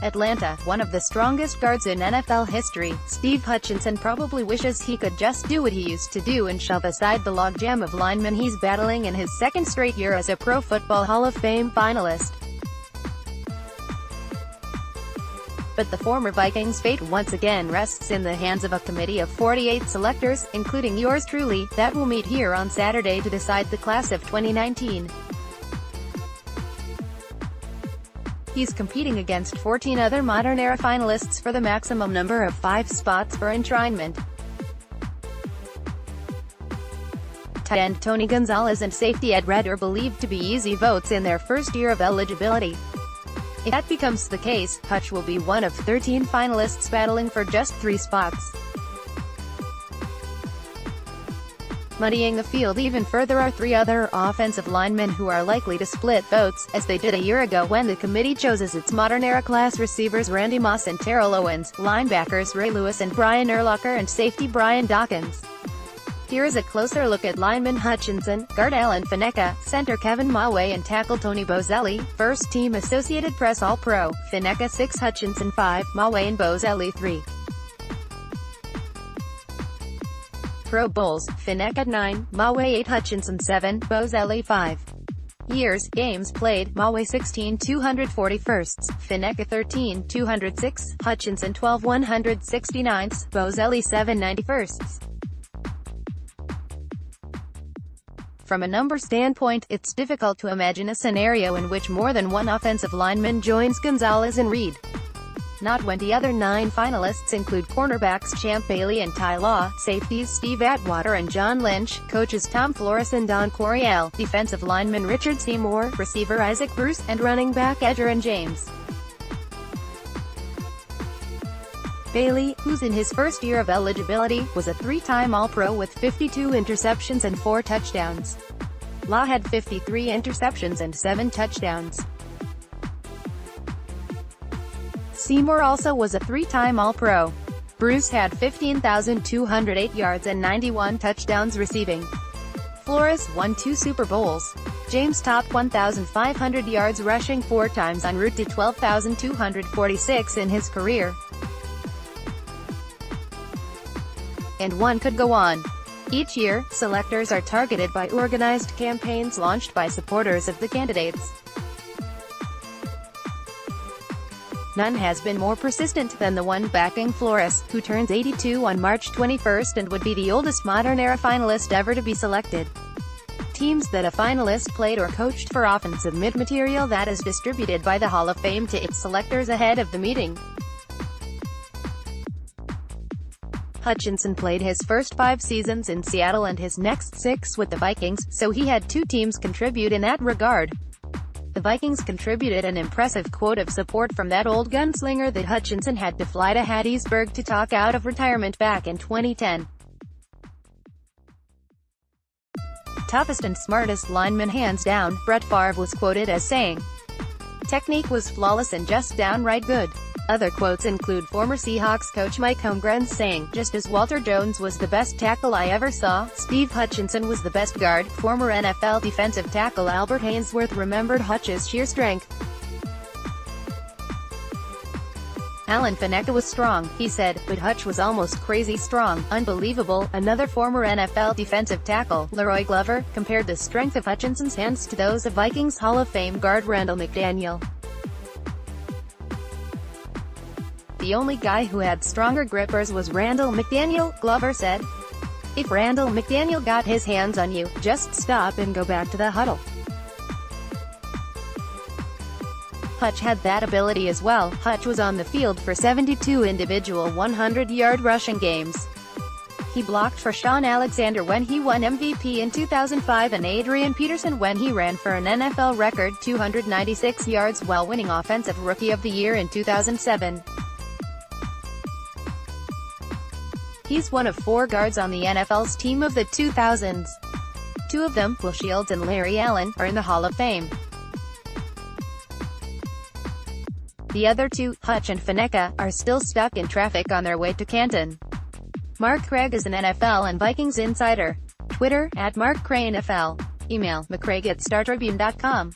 Atlanta, one of the strongest guards in NFL history, Steve Hutchinson probably wishes he could just do what he used to do and shove aside the logjam of linemen he's battling in his second straight year as a Pro Football Hall of Fame finalist. But the former Vikings' fate once again rests in the hands of a committee of 48 selectors, including yours truly, that will meet here on Saturday to decide the class of 2019. He's competing against 14 other modern-era finalists for the maximum number of 5 spots for enshrinement. Tight end Tony Gonzalez and safety Ed Reed are believed to be easy votes in their first year of eligibility. If that becomes the case, Hutch will be one of 13 finalists battling for just 3 spots. Muddying the field even further are 3 other offensive linemen who are likely to split votes, as they did a year ago when the committee chose as its modern-era class receivers Randy Moss and Terrell Owens, linebackers Ray Lewis and Brian Urlacher, and safety Brian Dawkins. Here is a closer look at lineman Hutchinson, guard Alan Faneca, center Kevin Mawe and tackle Tony Boselli. First team Associated Press All-Pro, Faneca 6, Hutchinson 5, Mawe and Boselli 3. Pro Bowls, Faneca 9, Mawe 8, Hutchinson 7, Boselli 5. Years, games played, Mawe 16 241st, Faneca 13 206, Hutchinson 12 169ths, Boselli 7 91st. From a number standpoint, it's difficult to imagine a scenario in which more than one offensive lineman joins Gonzalez and Reed. Not when the other 9 finalists include cornerbacks Champ Bailey and Ty Law, safeties Steve Atwater and John Lynch, coaches Tom Flores and Don Coryell, defensive lineman Richard Seymour, receiver Isaac Bruce, and running back Edgerrin James. Bailey, who's in his first year of eligibility, was a 3-time All-Pro with 52 interceptions and 4 touchdowns. Law had 53 interceptions and 7 touchdowns. Seymour also was a 3-time All-Pro. Bruce had 15,208 yards and 91 touchdowns receiving. Flores won 2 Super Bowls. James topped 1,500 yards rushing 4 times en route to 12,246 in his career. And one could go on. Each year, selectors are targeted by organized campaigns launched by supporters of the candidates. None has been more persistent than the one backing Flores, who turns 82 on March 21st and would be the oldest modern-era finalist ever to be selected. Teams that a finalist played or coached for often submit material that is distributed by the Hall of Fame to its selectors ahead of the meeting. Hutchinson played his first 5 seasons in Seattle and his next 6 with the Vikings, so he had 2 teams contribute in that regard. The Vikings contributed an impressive quote of support from that old gunslinger that Hutchinson had to fly to Hattiesburg to talk out of retirement back in 2010. Toughest and smartest lineman hands down, Brett Favre was quoted as saying, "Technique was flawless and just downright good." Other quotes include former Seahawks coach Mike Holmgren saying, "Just as Walter Jones was the best tackle I ever saw, Steve Hutchinson was the best guard." Former NFL defensive tackle Albert Haynesworth remembered Hutch's sheer strength. "Alan Faneca was strong," he said, "but Hutch was almost crazy strong, unbelievable." Another former NFL defensive tackle, Leroy Glover, compared the strength of Hutchinson's hands to those of Vikings Hall of Fame guard Randall McDaniel. "The only guy who had stronger grippers was Randall McDaniel," Glover said. "If Randall McDaniel got his hands on you, just stop and go back to the huddle." Hutch had that ability as well. Hutch was on the field for 72 individual 100-yard rushing games. He blocked for Shaun Alexander when he won MVP in 2005 and Adrian Peterson when he ran for an NFL record 296 yards while winning Offensive Rookie of the Year in 2007. He's one of 4 guards on the NFL's team of the 2000s. 2 of them, Will Shields and Larry Allen, are in the Hall of Fame. The other 2, Hutch and Faneca, are still stuck in traffic on their way to Canton. Mark Craig is an NFL and Vikings insider. Twitter, @MarkCraigNFL. Email, mccraig@startribune.com.